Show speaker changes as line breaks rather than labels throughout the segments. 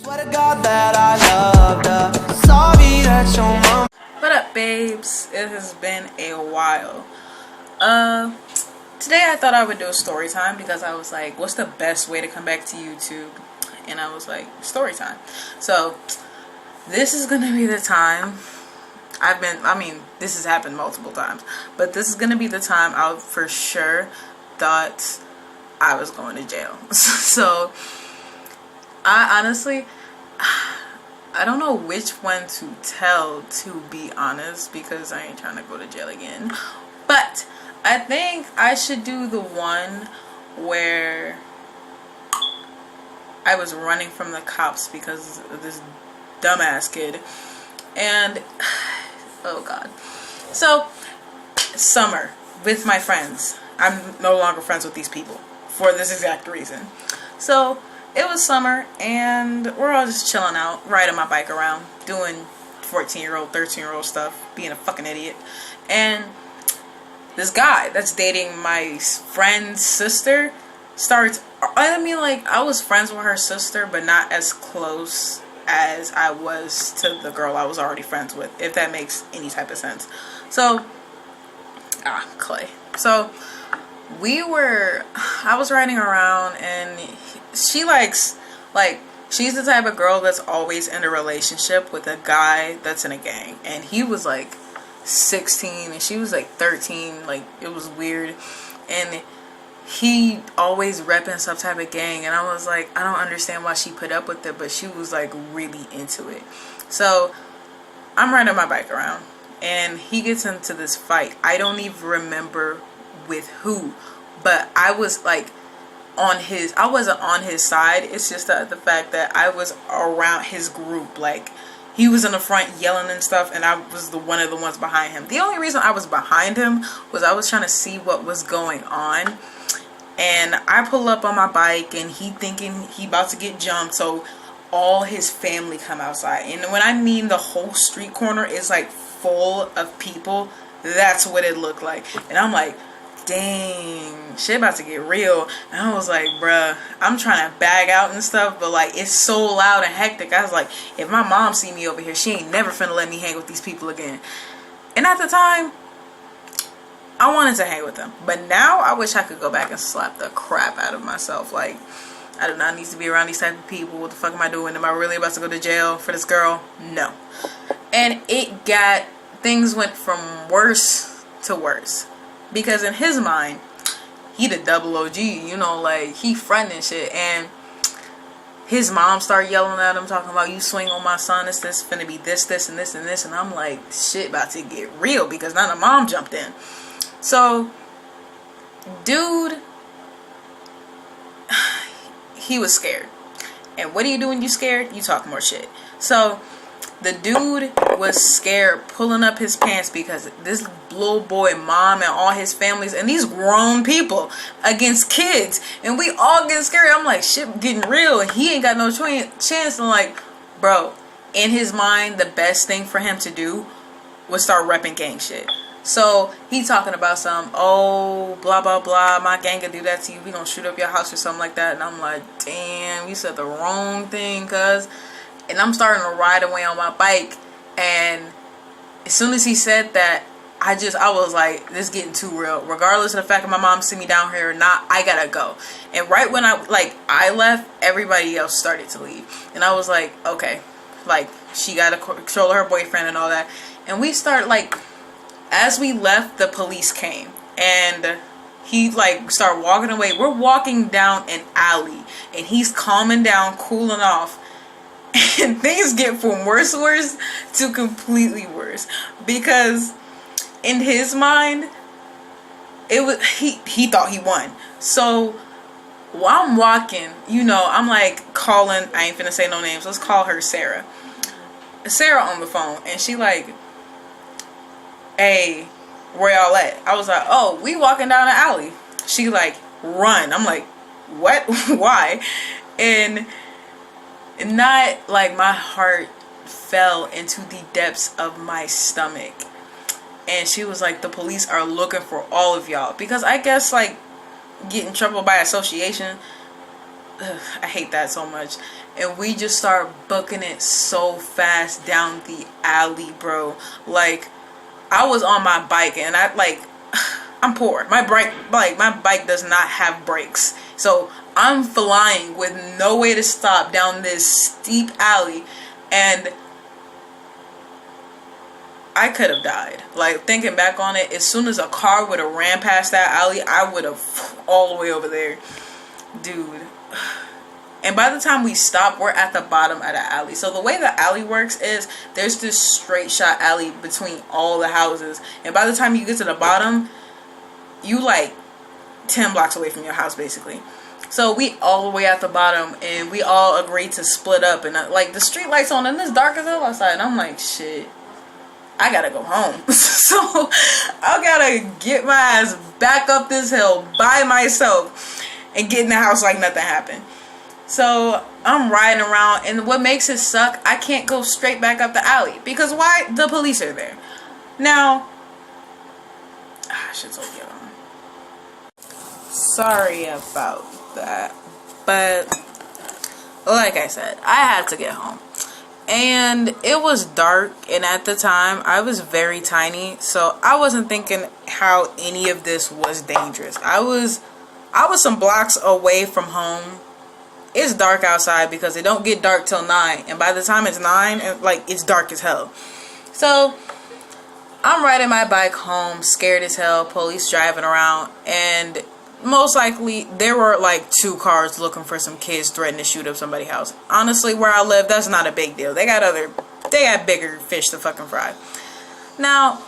Swear to God that I loved her. Sorry that your mom.
What up, babes? It has been a while. Today I thought I would do a story time because I was like, what's the best way to come back to YouTube? And I was like, story time. So this is gonna be the time. This has happened multiple times, but this is gonna be the time I for sure thought I was going to jail. So I honestly, I don't know which one to tell, to be honest, because I ain't trying to go to jail again. But I think I should do the one where I was running from the cops because of this dumbass kid. And oh god. So summer with my friends. I'm no longer friends with these people for this exact reason. So it was summer and we're all just chilling out, riding my bike around, doing 14-year-old, 13-year-old stuff, being a fucking idiot. And this guy that's dating my friend's sister starts, I was friends with her sister, but not as close as I was to the girl I was already friends with, if that makes any type of sense. So, Clay. So, I was riding around and she likes, she's the type of girl that's always in a relationship with a guy that's in a gang. And he was like 16 and she was like 13. Like, it was weird. And he always repping some type of gang. And I was like, I don't understand why she put up with it. But she was like really into it. So I'm riding my bike around and he gets into this fight. I don't even remember with who. But I was like, I wasn't on his side. It's just the fact that I was around his group. Like, he was in the front yelling and stuff, and I was one of the ones behind him. The only reason I was behind him was I was trying to see what was going on. And I pull up on my bike, and he thinking he about to get jumped, so all his family come outside. And when I mean the whole street corner is like full of people, that's what it looked like. And I'm like, dang, shit about to get real. And I was like, bruh, I'm trying to bag out and stuff, but like, it's so loud and hectic. I was like, if my mom see me over here, she ain't never finna let me hang with these people again. And at the time, I wanted to hang with them, but now I wish I could go back and slap the crap out of myself. Like, I do not need to be around these type of people. What the fuck am I doing? Am I really about to go to jail for this girl? No. And things went from worse to worse. Because in his mind, he the double OG, like, he fronting shit. And his mom started yelling at him, talking about, you swing on my son, it's this finna be this, and this, and this. And I'm like, shit about to get real, because now the mom jumped in. So, dude, he was scared. And what do you do when you scared? You talk more shit. So, the dude was scared, pulling up his pants, because this little boy mom and all his families and these grown people against kids, and we all get scared. I'm like, shit getting real, and he ain't got no chance. And like, bro, in his mind, the best thing for him to do was start repping gang shit. So he talking about blah blah blah, my gang can do that to you, we gonna shoot up your house or something like that. And I'm like, damn, you said the wrong thing, cuz. And I'm starting to ride away on my bike, and as soon as he said that, I was like, this is getting too real. Regardless of the fact that my mom see me down here or not, I gotta go. And right when I left, everybody else started to leave. And I was like, okay, like, she gotta control her boyfriend and all that. And we start, like, as we left, the police came. And he, like, started walking away. We're walking down an alley, and he's calming down, cooling off. And things get from worse to completely worse, because in his mind, it was he thought he won. So while I'm walking, I'm like calling, I ain't finna say no names, let's call her Sarah on the phone, and she like, hey, where y'all at? I was like, oh, we walking down the alley. She like, run. I'm like, what? Why? And not like, my heart fell into the depths of my stomach. And she was like, the police are looking for all of y'all. Because I guess, like, get in trouble by association, I hate that so much. and we just start booking it so fast down the alley, bro. Like, I was on my bike, and I'm poor. My bike does not have brakes, so I'm flying with no way to stop down this steep alley, and I could have died. Like, thinking back on it, as soon as a car would have ran past that alley, I would have all the way over there, dude. And by the time we stop, we're at the bottom of the alley. So the way the alley works is there's this straight shot alley between all the houses. And by the time you get to the bottom, you like 10 blocks away from your house, basically. So we all the way at the bottom, and we all agreed to split up. And like, the street lights on, and it's dark as hell outside. And I'm like, shit, I gotta go home. So I gotta get my ass back up this hill by myself and get in the house like nothing happened. So I'm riding around, and what makes it suck, I can't go straight back up the alley. Because why? The police are there. Now, shit's all good on. Sorry about that. But, like I said, I had to get home. And it was dark, and at the time, I was very tiny. So I wasn't thinking how any of this was dangerous. I was some blocks away from home. It's dark outside because it don't get dark till 9, and by the time it's 9, it's dark as hell. So I'm riding my bike home, scared as hell, police driving around, and most likely there were like 2 cars looking for some kids threatening to shoot up somebody's house. Honestly, where I live, that's not a big deal. They got bigger fish to fucking fry. Now,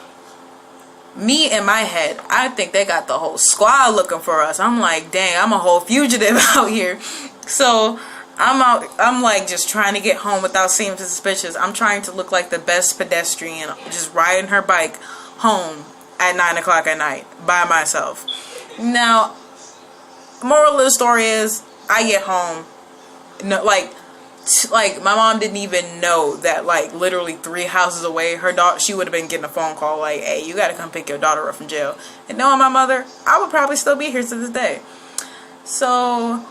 me in my head, I think they got the whole squad looking for us. I'm like, dang, I'm a whole fugitive out here. So I'm out, I'm like just trying to get home without seeming suspicious. I'm trying to look like the best pedestrian, just riding her bike home at 9 o'clock at night by myself. Now, moral of the story is, I get home, no, like my mom didn't even know that like literally 3 houses away, her daughter, she would have been getting a phone call like, hey, you gotta come pick your daughter up from jail. And knowing my mother, I would probably still be here to this day. So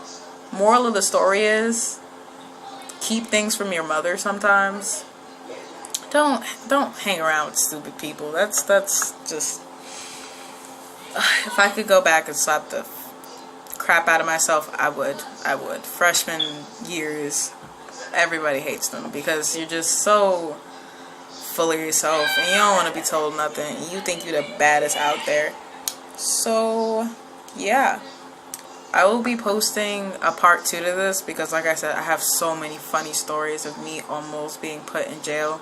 moral of the story is, keep things from your mother sometimes. Don't hang around with stupid people. That's just, if I could go back and slap the crap out of myself, I would. Freshman years, everybody hates them because you're just so full of yourself and you don't want to be told nothing. You think you're the baddest out there. So yeah, I will be posting a part 2 to this because, like I said, I have so many funny stories of me almost being put in jail.